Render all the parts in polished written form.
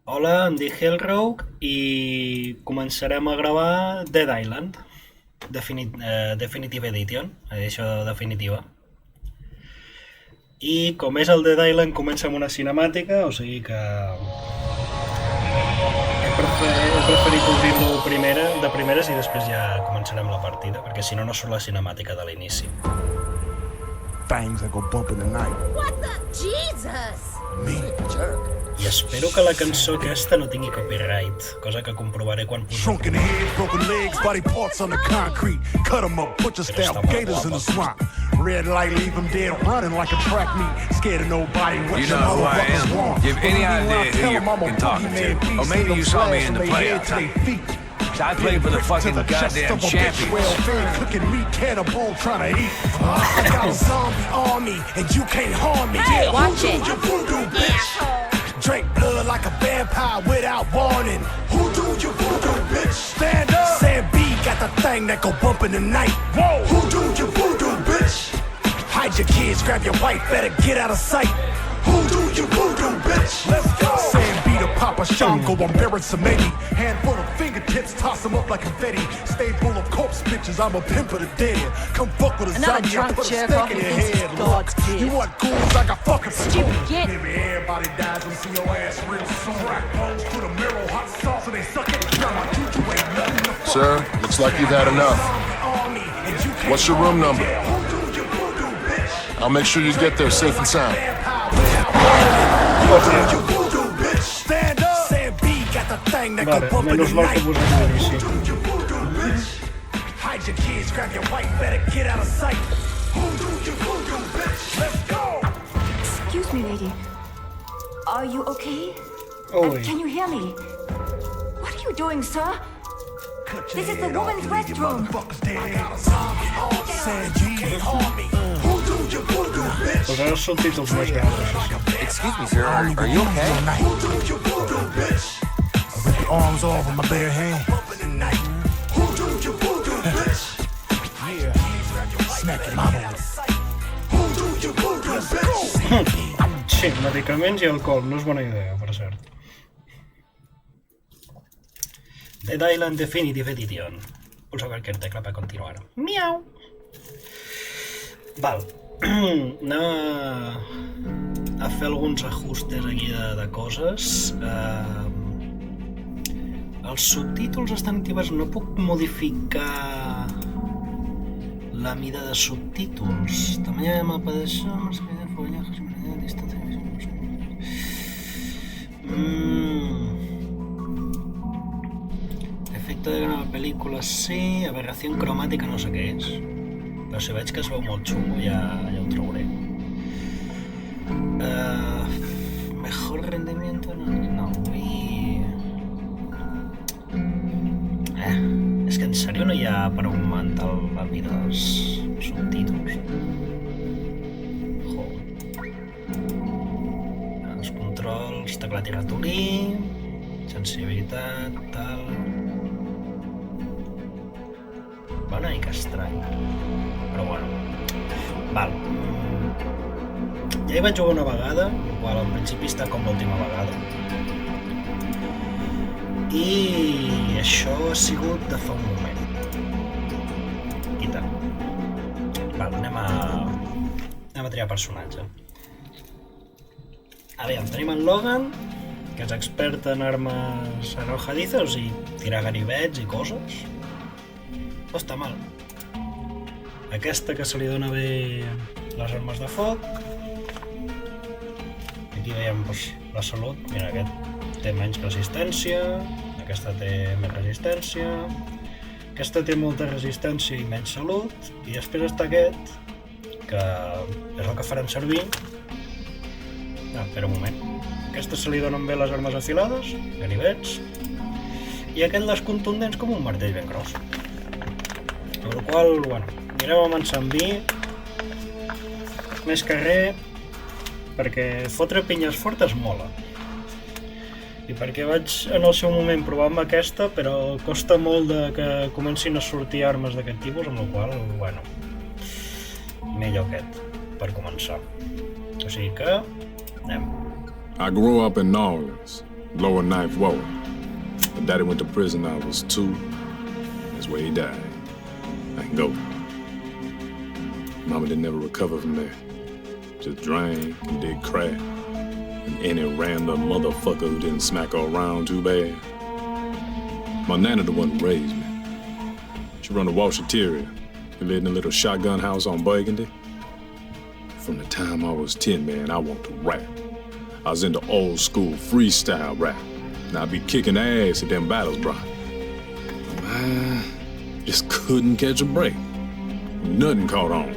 Hola, em dic Hellrogue i començarem a gravar Dead Island, Definitive Edition, edició definitiva. I com és el Dead Island, comença amb una cinemàtica, o sigui que he preferit obrir-lo de primeres i després ja començarem la partida, perquè si no, no surt la cinemàtica de l'inici. Things that go bump in the night. What the? Jesus! Me, jerk. I espero que la cançó aquesta no tingui copyright, cosa que comprovaré quan posi. Shrunken head, broken legs, body parts on the concrete. Cut 'em up, butcher style gators in the swamp. Red light, leave 'em dead, running like a track meet. Scared of nobody. You know who I am. Give any idea who you're fucking talking to. Or maybe you saw me in the playoffs. I played for the fucking goddamn champions. Cooking meat, cannibal, trying to eat. I got a zombie army, and you can't harm me. Hey, watch it. You voodoo, bitch. Drink blood like a vampire without warning. Who do you voodoo, bitch? Stand up. Sam B got the thing that go bump in the night. Whoa. Who do you voodoo, bitch? Hide your kids, grab your wife, better get out of sight. Who do you voodoo, bitch? Let's go. Sam B to Papa Shango, I'm Baron Samedi. Handful of fingertips, toss them up like confetti. Stay full of corpse bitches, I'm a pimp of the dead. Come fuck with a Another zombie, I drunk put a jerk stick off in your against head. God's Look, kid. you want ghouls like a fucking Stupid spoon. git. Maybe everybody dies when see your ass real soon. Crack bones, put a mirror, hot sauce, and they suck it. Now my juju ain't nothing to fuck. Sir, looks like you've had enough. What's your room number? I'll make sure you get there safe and sound. Stand up. Sam B got the thing that Vale, go bump in menys the mal que night. posem l'inici. Hide your kids, grab your wife, better get out of sight. Who do you voodoo, bitch? Let's go. Excuse me, lady. Are you okay? Oi. Can you hear me? What are you doing, sir? This is the woman's restroom. Posaré els subtítols més grans, això sí. Excuse me, sir. Are you okay? Rip your arms off with my bare hand. Smack your mama. Sí, medicaments i alcohol, no és bona idea, per cert. Dead Island Definitive Edition. Pulsa cualquier tecla para continuar. Miau. Val. Anem a fer alguns ajustes aquí de coses. Els subtítols estan activats. No puc modificar la mida de subtítols. Tamaño de mapa de zonas, follajes, distancia. Efecte de nova pel·lícula sí, aberració cromàtica no sé què és, però si veig que es veu molt xungo ja ho trauré. Mejor rendimiento no vull... és que en sèrio no hi ha per augmentar la vida dels subtítols. Els controls, teclat i ratolí, sensibilitat, tal... Va una mica estrany, però bueno. Val. Ja hi vaig jugar una vegada, igual al principi està com l'última vegada. I això ha sigut de fa un moment. I tant. Val, anem a triar personatge. Aviam, tenim en Logan, que és expert en armes arrojadizes i tirar ganivets i coses. No està mal. Aquesta que se li dona bé les armes de foc. Aquí veiem la salut. Mira, aquest té menys resistència. Aquesta té més resistència. Aquesta té molta resistència i menys salut. I després està aquest, que és el que farem servir. Espera un moment. Aquesta se li donen bé les armes afilades, ganivets. I aquest les contundents com un martell ben gros. Per la qual, bueno, anirem avançant amb vi, més que res, perquè fotre pinyes fortes mola. I perquè vaig en el seu moment provar amb aquesta, però costa molt que comencin a sortir armes d'aquest tipus, amb la qual, bueno, millor aquest, per començar. O sigui que, anem. I grew up in New Orleans, Lower Ninth Ward. My daddy went to prison when I was 2. That's where he died. I can go. Mama didn't ever recover from there. Just drank and did crack. And any random motherfucker who didn't smack her around too bad. My nana the one who raised me. She run a washateria. We lived in a little shotgun house on Burgundy. From the time I was 10, man, I want to rap. I was into old school freestyle rap. And I'd be kicking ass at them battles, bro. Man, just couldn't catch a break. Nothing caught on.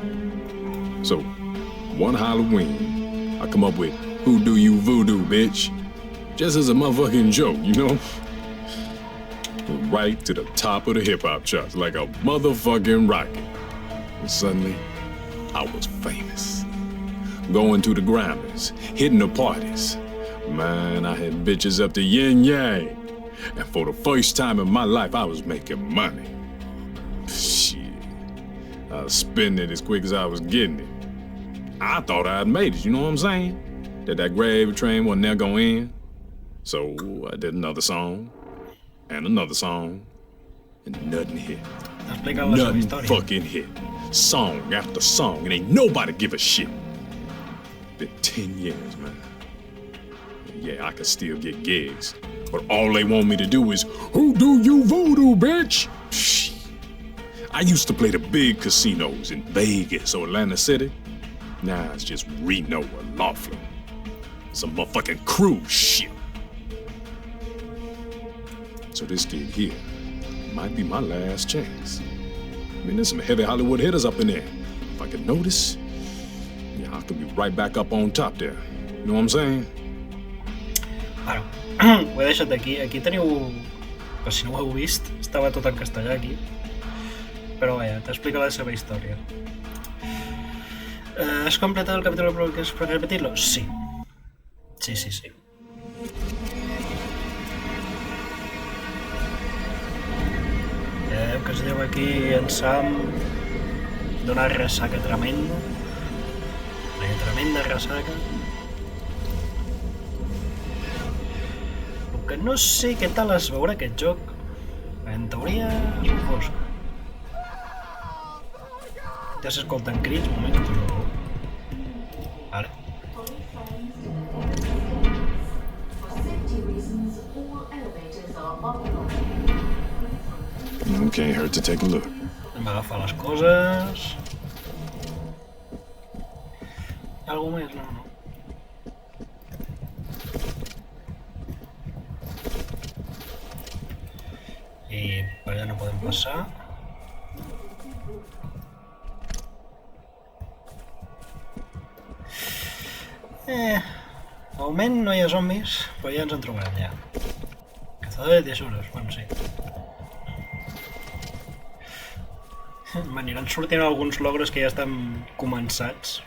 So, one Halloween, I come up with Who Do You Voodoo, bitch? Just as a motherfucking joke, you know? Right to the top of the hip-hop charts, like a motherfucking rocket. And suddenly, I was famous. Going to the Grammys, hitting the parties. Man, I had bitches up to yin yang. And for the first time in my life, I was making money. Shit. I was spending it as quick as I was getting it. I thought I'd made it, you know what I'm saying? That gravy train wasn't never gonna end. So I did another song, and another song, and nothing hit. Nothing fucking hit. Song after song, and ain't nobody give a shit. Been 10 years, man. Yeah, I could still get gigs, but all they want me to do is, Who do you voodoo, bitch? Shit. I used to play the big casinos in Vegas or Atlantic City. Now it's just Reno or Laughlin. Some motherfucking cruise ship. So this gig here might be my last chance. I mean, there's some heavy Hollywood hitters up in there. If I could notice, yeah, I could be right back up on top there. You know what I'm saying? Bueno, ho he deixat aquí. Aquí teniu, per si no ho heu vist, estava tot en castellà aquí. Però vaja, t'explica la seva història. ¿Has completado el capítulo pero quieres repetirlo? Sí. Sí. Ja veieu que es lleva aquí en Sam d'una ressaca tremenda. Una tremenda ressaca. El que no sé què tal es veurà aquest joc. En teoria és un fosc. Ja s'escolten crits, un moment. Vale. Can't hurt to take a look. Hem d'agafar les coses. Hi ha algú més? No. I per allà no podem passar. De moment no hi ha zombis, però ja ens en trobarem ja. Cazador de tesoros, bueno, sí. M'aniran sortint alguns logros que ja estan començats.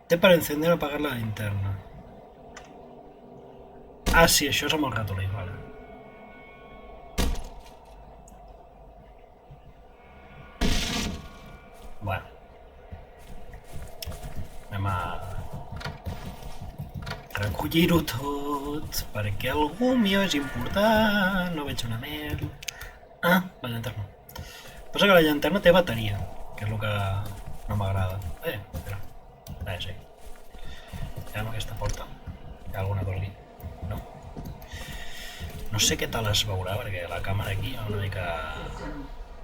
Té per encender o apagar la linterna. Ah, sí, això és amb el ratolí, vale. Bueno. Anem a recollir-ho tot, perquè el gomio és important, no veig una merda. Ah, la llanterna. Passa que la llanterna té bateria, que és el que no m'agrada. Espera. Sí. Ja amb aquesta porta. Hi ha alguna cosa aquí? No. No sé què tal es veurà, perquè la càmera aquí és una mica...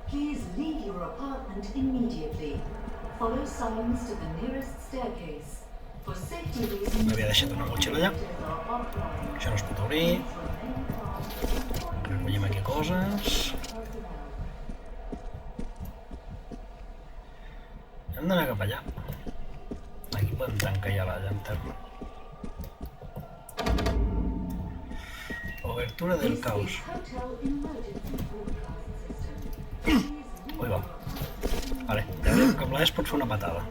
Please leave your apartment immediately. Follow signs to the nearest staircase. For safety reasons... M'havia deixat una motxilla allà. Això no es pot obrir. Recollim aquí coses. Hem d'anar cap allà. Aquí podem tancar ja la llanterna. Obertura del caos. Ui, va. Vale, ja veiem que Blaes pot fer una patada.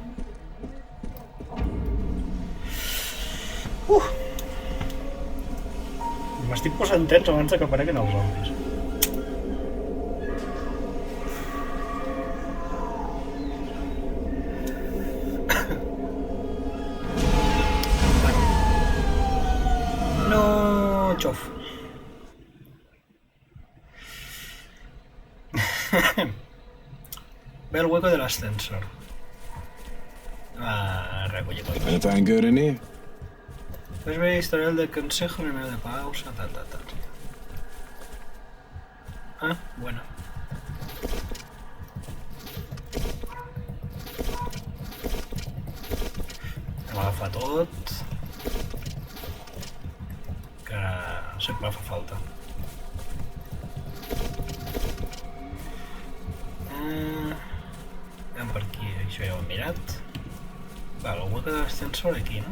M'estic posant tens abans que apareguin els zombis. Chof. Ve el hueco del ascensor. Ah, recollí cosas. Anything good in here? Puedes ver historial de consejo, número de pausa, tal. Ah, bueno. M'agafa tot. Que sempre fa falta. Anem per aquí, això ja ho hem mirat. Val, el hueco de l'ascensor aquí, no?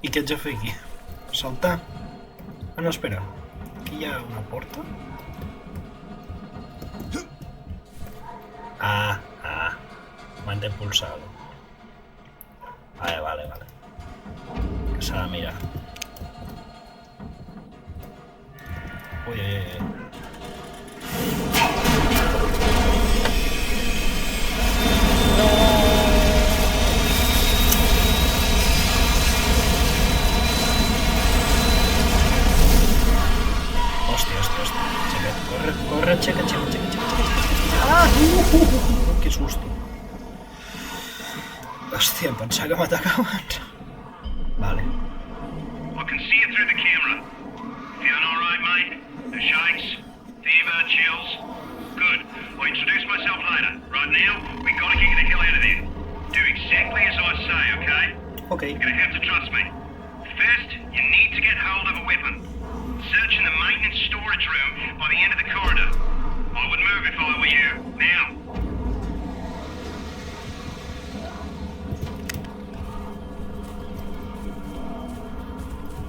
I què haig de fer aquí? Saltar? Ah, no, espera. Aquí hi ha una porta? Mantén pulsado. Vale. Que s'ha de mirar. Uy. Hostia. Corre, checa. ¡Ah! ¡Qué susto! Hòstia, em pensava que m'atacaven. Vale. I can see it through the camera. Feeling all right, mate? The shakes? Fever? Chills? Good. I'll introduce myself later. Right now, we gotta get you the hell out of there. Do exactly as I say, okay? Okay. You're gonna have to trust me. First, you need to get hold of a weapon. Search in the maintenance storage room by the end of the corridor. I would move if I were you. Now.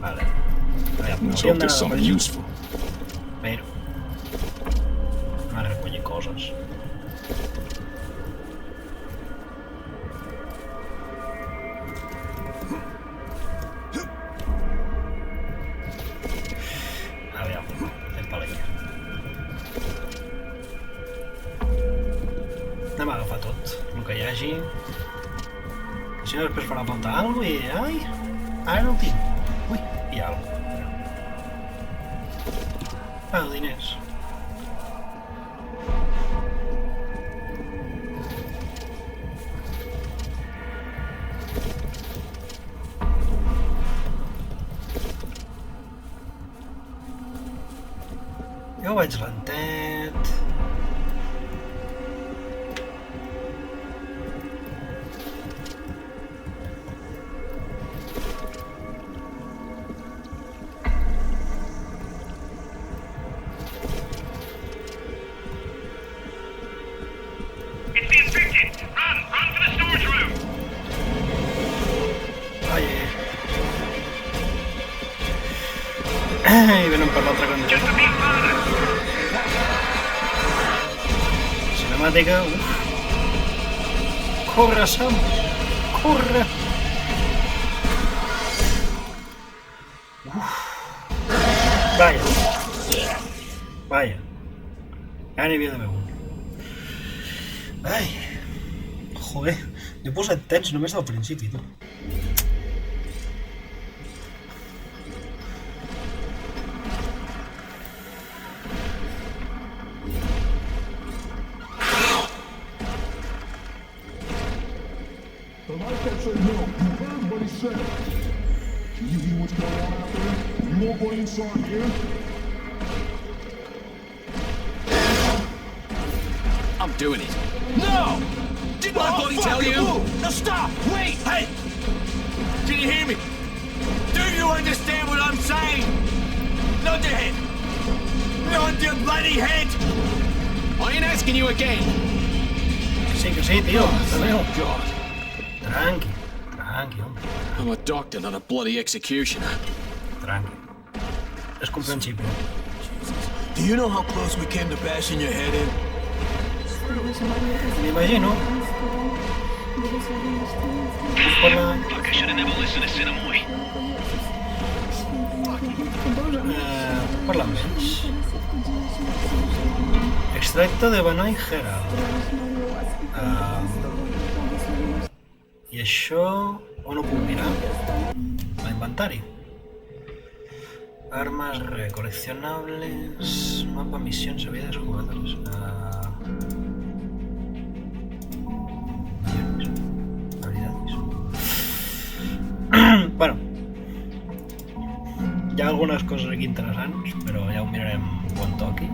Vale. Let's hope there's something useful. Pero no a recollir coses. A veure, anem per aquí. Anem a agafar tot el que hi hagi. Si no, després farà falta alguna cosa i... Ai! Ara no ho tinc. Ui, hi ha alguna cosa. Diners. Jo vaig lentet. It's the infected! Run for the storage room! I venen per l'altre cantó. Just a bit further! Cinemàtica, Corre, Sam! Corre! Vaya. Ja n'hi havia d'haver un. Ai. Joder, m'he posat tens només al principi, tu. The life that said no, you heard what he said. Do you hear what's going on out there? You won't go inside here? I'm doing it. No! Didn't I bloody tell you? Now stop! Wait! Hey! Can you hear me? Do you understand what I'm saying? Nod your head. Nod your bloody head! I ain't asking you again. Que sí, tío. Oh, God. Tranqui, hombre. I'm a doctor, not a bloody executioner. Tranqui. És comprensible. Do you know how close we came to bashing your head in? M'imagino. Fuck, I should have never listened to Cinemoy. Parla amb ells. Extracte de Banai Herald. I això... on ho puc mirar? A inventari. Armas recoleccionables... Mapa, missions, habilidades, jugadores... habilidades... Bueno... Hi ha algunes coses aquí interessants, però ja ho mirarem quan toqui.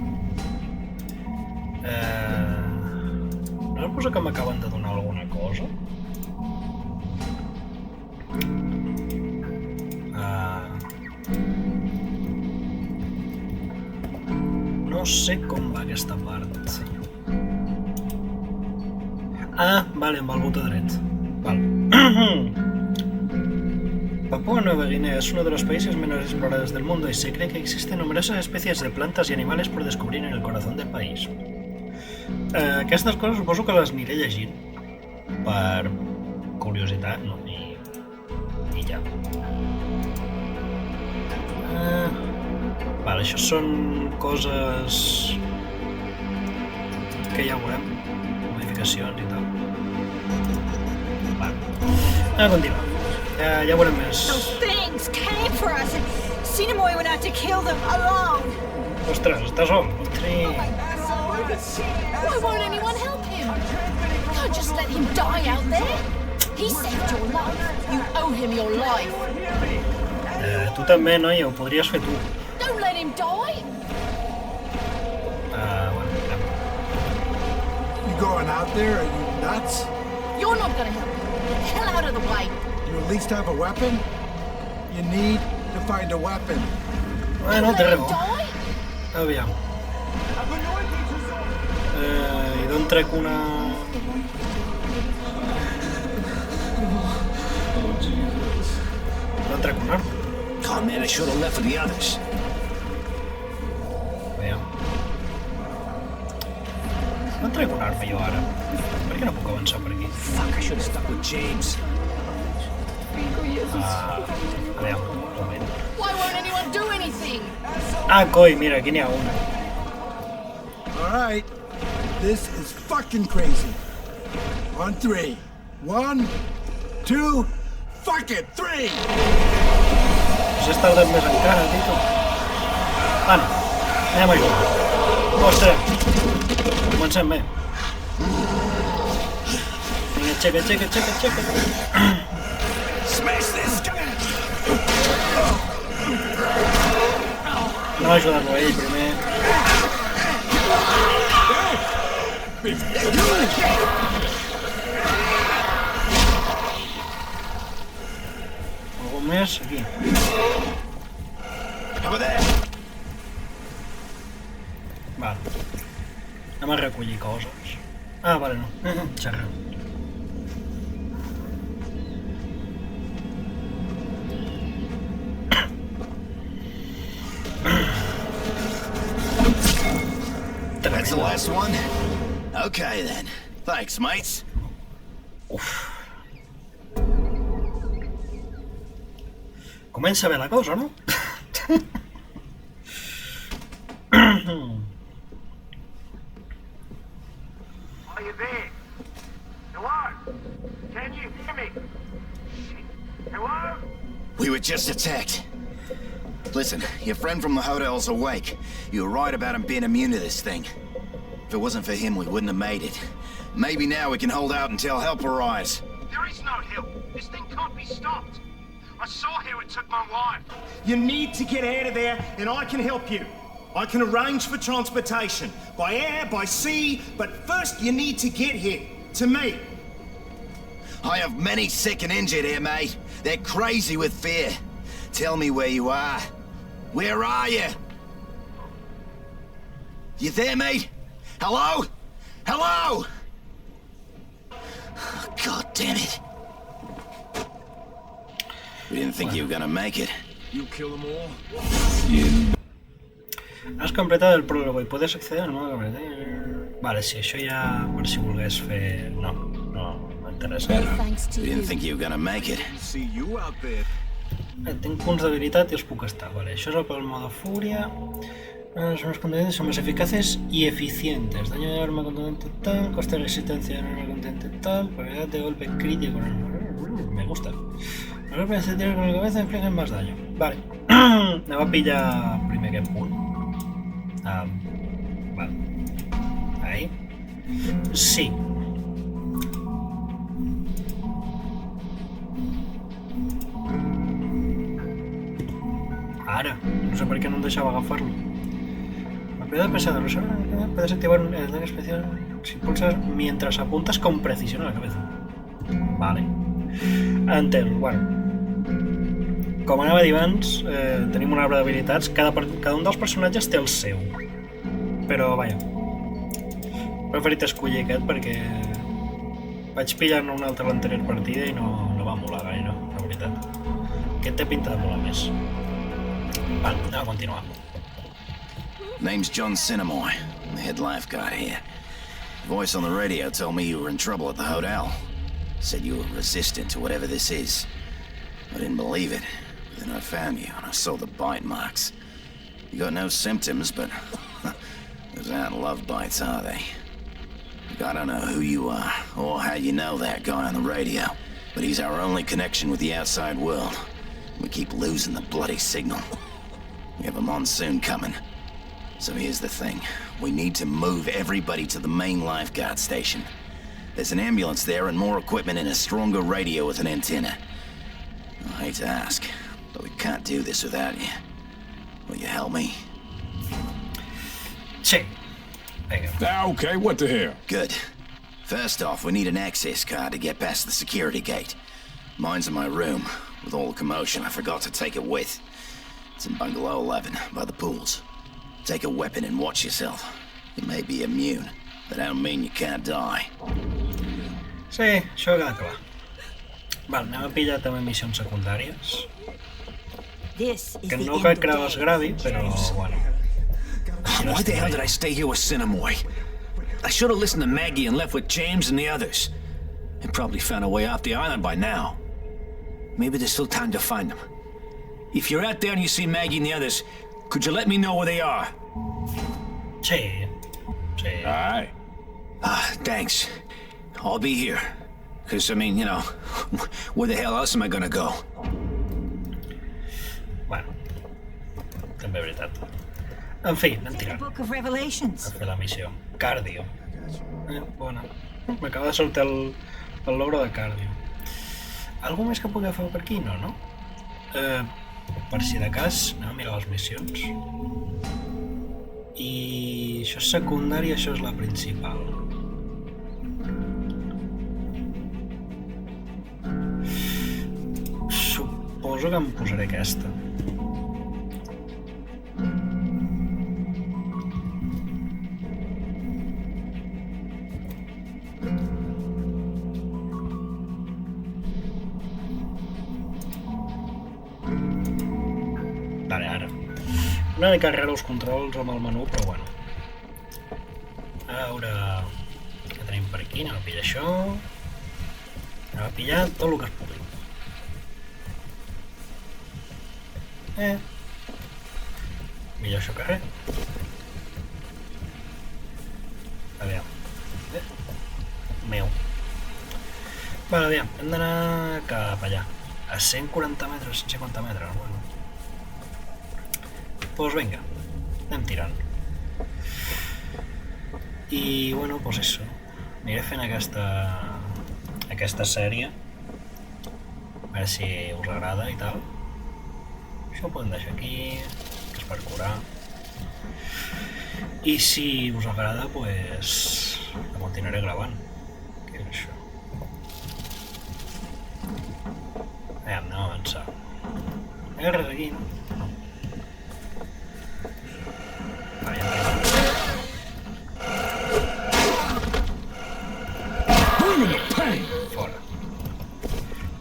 No suposo que m'acaben de donar alguna cosa? No sé com va aquesta part. Ah, vale, amb el botó dret. Vale. Papúa Nueva Guinea es uno de los países menos explorados del mundo y se cree que existen numerosas especies de plantas y animales por descubrir en el corazón del país. Aquestes coses suposo que les aniré llegint per curiositat, no? I ja. Vale, això són coses que ja veurem, modificacions i tal. Vale, a continuar. Ja veurem més. Those things came for us and Sinamoi went out to kill them alone. Ostres, està sol. Why won't anyone help him? You can't just let him die out there. He saved your life. You owe him your life. Tu també, noia, ho podries fer tu. Don't let him die. You going out there? Are you nuts? You're not gonna help him. Get the hell out of the way. You at least have a weapon? You need to find a weapon. Bueno, té Let him raó. die. Aviam. I d'on trec una... D'on trec una arma? God, man, I should have left for the others. Aviam. D'on trec una arma jo ara? Per què no puc avançar per aquí? Fuck, I should have stuck with James. Aviam, un moment. Why won't anyone do anything? Ah, coi, mira, aquí n'hi ha una. All right. This is fucking crazy. On 3. 1, 2, fuck it, 3! Has tardat més encara, Tito. Ah, no. Anem a ajudar. Ostres. Comencem bé. Vinga, aixeca. Smash this guy! No ajudar-lo a ell, primer. Algú més? Aquí. Over there! Vale. Anem a recollir coses. Ah, vale, no. Xerra. That's the last one? Okay, then. Thanks, mates. Comença bé la cosa, no? Are you there? Hello? Can you hear me? Hello? We were just attacked. Listen, your friend from the hotel's awake. You were right about him being immune to this thing. If it wasn't for him, we wouldn't have made it. Maybe now we can hold out until help arrives. There is no help. This thing can't be stopped. I saw how it took my wife. You need to get out of there, and I can help you. I can arrange for transportation, by air, by sea, but first you need to get here, to me. I have many sick and injured here, mate. They're crazy with fear. Tell me where you are. Where are you? You there, mate? Hello? Hello? Oh, God damn it. We didn't think you were gonna make it. You kill them all? Has completado el prólogo y puedes acceder al modo de... Vale, sí, això ja per si volgués fer... No m'interessa. Thanks to We you. didn't think you were gonna make it. See you out there. Tinc punts d'habilitat i els puc estar. Vale, això és pel modo fúria. Son los contundentes, son más eficaces y eficientes. Daño de arma contundente tal, coste de resistencia de arma contundente tal, probabilidad de golpe crítico. Me gusta. Los golpes de tiro con la cabeza infligen más daño. Vale. Anem a pillar primer aquest punt. Vale. Ahí. Sí. Ara. No sé per què no em deixava agafar-lo. La habilidad pesada. Puedes activar un ataque especial si pulsas mientras apuntas con precisión a la cabeza. Vale. Entens. Bueno. Com anava a dir abans, tenim un arbre d'habilitats. Cada un dels personatges té el seu. Però, vaja. He preferit escollir aquest perquè vaig pillar-ne un altre a l'anterior partida i no va molar gaire, la veritat. Aquest té pinta de molar més. Vale, anem a continuar. Name's John Cinemoy. I'm the head lifeguard here. Voice on the radio told me you were in trouble at the hotel. Said you were resistant to whatever this is. I didn't believe it. Then I found you and I saw the bite marks. You got no symptoms, but those aren't love bites, are they? I don't know who you are or how you know that guy on the radio, but he's our only connection with the outside world. We keep losing the bloody signal. We have a monsoon coming. So here's the thing. We need to move everybody to the main lifeguard station. There's an ambulance there and more equipment and a stronger radio with an antenna. I hate to ask, but we can't do this without you. Will you help me? Sí. Venga. Okay, what the hell? Good. First off, we need an access card to get past the security gate. Mine's in my room. With all the commotion, I forgot to take it with. It's in Bungalow 11, by the pools. Take a weapon and watch yourself. You may be immune, but that don't mean you can't die. Sí, això queda clar. Val, anem a pillar també missions secundàries. Que no cal que les gravi, però bueno. Why the hell did I stay here with Cinemoy? I should have listened to Maggie and left with James and the others. They probably found a way off the island by now. Maybe there's still time to find them. If you're out there and you see Maggie and the others, could you let me know where they are? Sí. Sí. Aye. Thanks. I'll be here. Because, I mean, you know, where the hell else am I gonna go? Bueno, també veritat. En fi, anem tirant. Book of Revelations. A fer la missió. Cardio. Bona. M'acaba de sortir el logro de cardio. Algú més que pugui fer per aquí? No, no? Per si de cas, anem a mirar les missions. I això és secundari, això és la principal. Suposo que em posaré aquesta. Vale, ara. Una mica raro els controls amb el menú, però bueno. A veure... Què tenim per aquí? Anem a pillar això. Anem a pillar tot el que es pugui. Millor això que res. Aviam. Meu. Vale, aviam. Hem d'anar cap allà. A 140 metres, 150 metres, bueno. Pues venga, anem tirant. I, bueno, pues això. Aniré fent aquesta sèrie. A veure si us agrada i tal. Això ho podem deixar aquí, que és per curar. I si us agrada, pues la continuaré gravant. Què és això? Anem a avançar. Hi ha res aquí, no? Fora.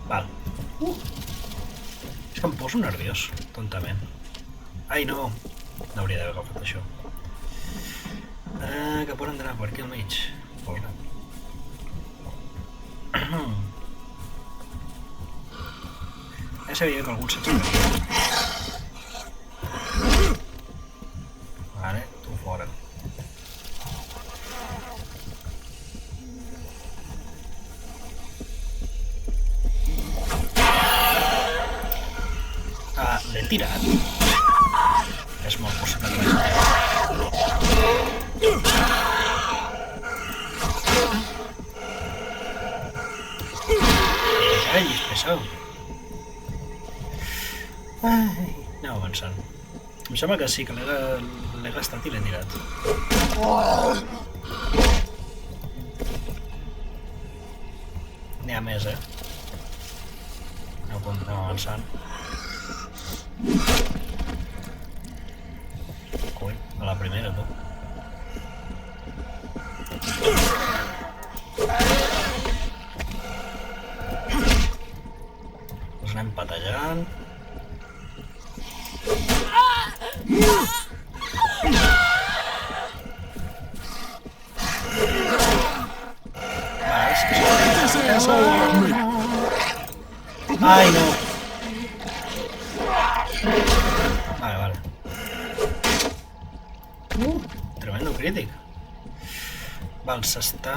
Val. És que em poso nerviós, tontament. Ai, no. No hauria d'haver agafat això. Que poden anar per aquí al mig. Fora. Ja sabia que algú s'aixecaria. Vale, tu fora. Ah, l'he tirat. És molt possible que l'he tirat. Callis, pesau. Ai, anem avançant. Em sembla que sí, que l'he gastat i l'he tirat. N'hi ha més, Anem avançant. Coi, a la primera, tu. Us anem patejant. Ai, no. Vale. Tremendo crític. Val, s'està...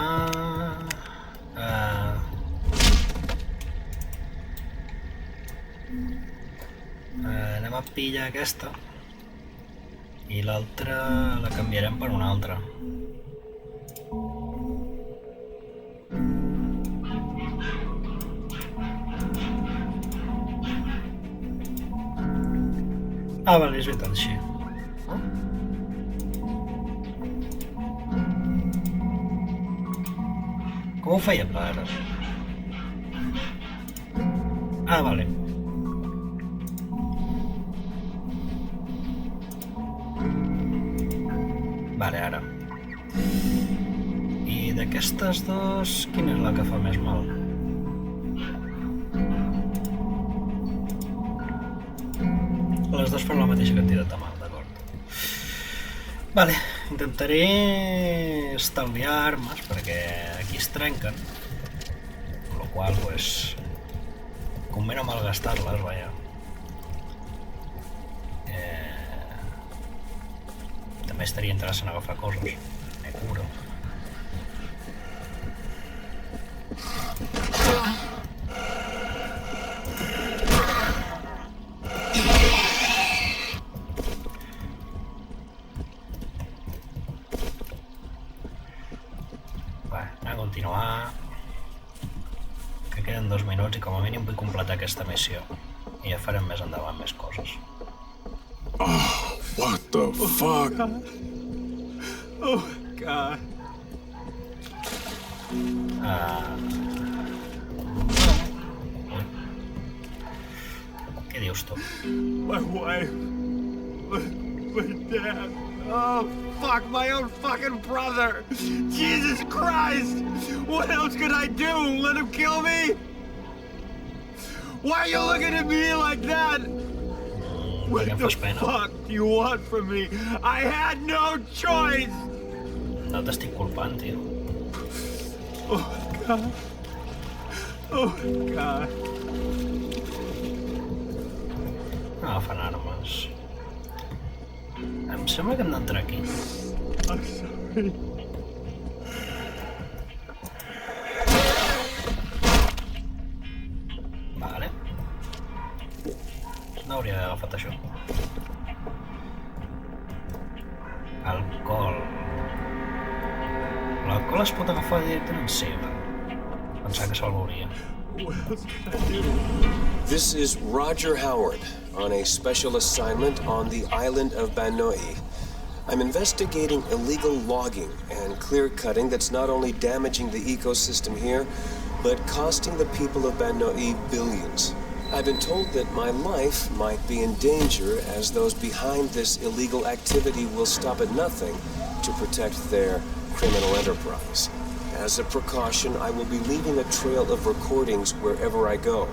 anem a pillar aquesta i l'altra la canviarem per una altra. Ah, vale, és veritat, així. Com ho feia per ara? Ah, vale. Vale, ara. I d'aquestes dues, quina és la que fa més mal? Les dues fan la mateixa quantitat de mal, d'acord. Vale, intentaré estalviar armes perquè aquí es trenquen, amb la qual cosa, pues, convé no malgastar-les, vaja. També estaria interessant agafar coses. Me curo. Anem a continuar. Que queden 2 minuts i com a mínim vull completar aquesta missió. I ja farem més endavant més coses. Oh, what the fuck? Oh, God. Què dius tu? My wife. My dad. Oh, fuck, my own fucking brother. Jesus Christ. What else could I do? Let him kill me? Why are you looking at me like that? What the fuck do you want from me? I had no choice! No t'estic culpant, tio. Oh, God. Oh, God. Agafant armes. Em sembla que hem d'entrar aquí. I'm sorry. Vale. No hauria d'haver agafat això. Alcohol. L'alcohol es pot agafar directament? Sí, pensava que se'l veuria. This is Roger Howard on a special assignment on the island of Banoi. I'm investigating illegal logging and clear-cutting that's not only damaging the ecosystem here, but costing the people of Banoi billions. I've been told that my life might be in danger as those behind this illegal activity will stop at nothing to protect their criminal enterprise. As a precaution, I will be leaving a trail of recordings wherever I go,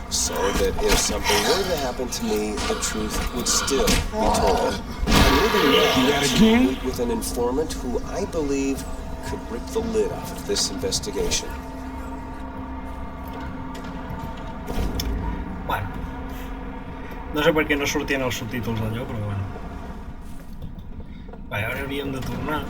so that if something were to happen to me, the truth would still be told. I'm leaving now to meet with an informant who I believe could rip the lid off of this investigation. Bueno, No sé per què no sortien els subtítols d'allò, però bueno. Va, ara hauríem de tornar.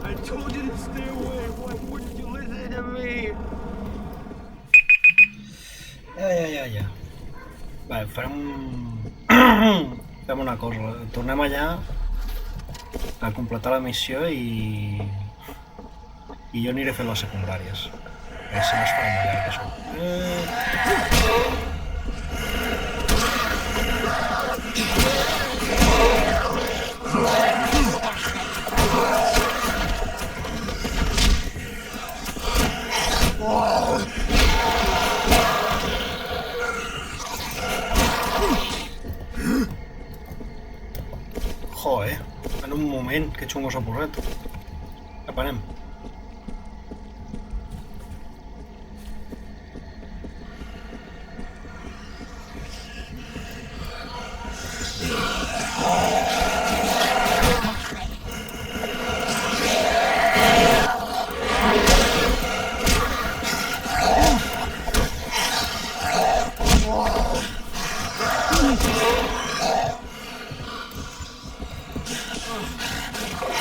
I told you to stay away. Why wouldn't you listen to me? Ja. Va, farem... fem una cosa. Tornem allà a completar la missió i jo aniré fent les secundàries. Si no es farà molt llarg, això. Joder, en un moment, que xungo s'ha posat. Cap anem.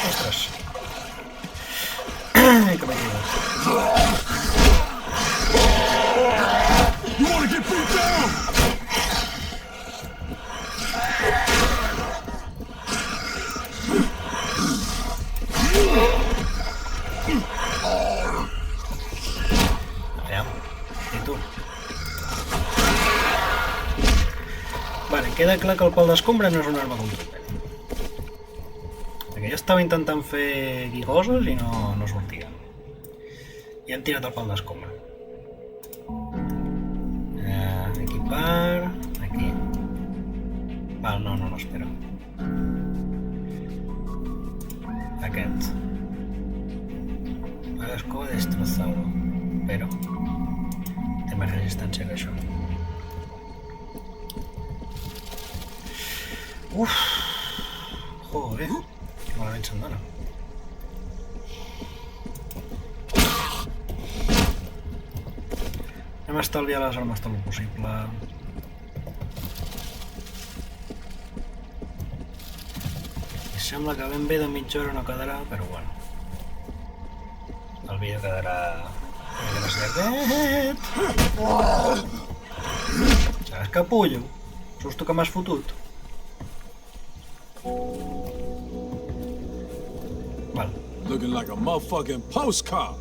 Ostres. Que m'he equivocat. You wanna get beat down? Aviam. I tu? Vale, queda clar que el pal d'escombra no és una arma contundent. Perquè jo estava intentant fer aquí coses i no sortia. I hem tirat el pal d'escombra. Equipar... aquí. Val, no, espera. Aquest. Pal d'escombra destrozado. Però... té més resistència que això. Uf! Joder! Que malament se'n dona. Hem estalviat les armes tot el possible. I sembla que ben bé de mitja hora no quedarà, però bueno. El vídeo quedarà... Saps, capullo? Susto que m'has fotut. Val. Looking like a motherfucking postcard.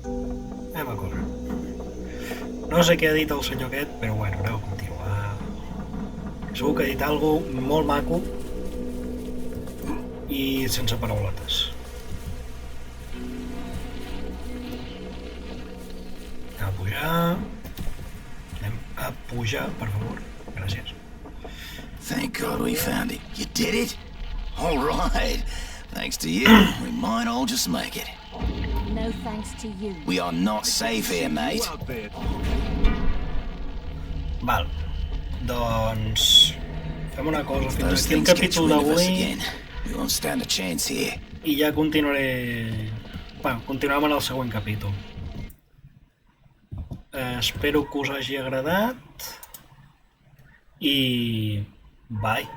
Anem a córrer. No sé què ha dit el senyor aquest, però bueno, anem a continuar. Segur que ha dit alguna cosa molt maco i sense paraulotes. Anem a pujar. Anem a pujar, per favor. Gràcies. Thank God we found it. You did it? All right. Thanks to you, we might all just make it. No thanks to you. We are not safe here, mate. Val. Doncs... fem una cosa. Fins Those aquí el things catch capítol wind of us d'avui again. We won't stand a chance here. i ja continuaré... Bueno, continuem en el següent capítol. Espero que us hagi agradat i... bye.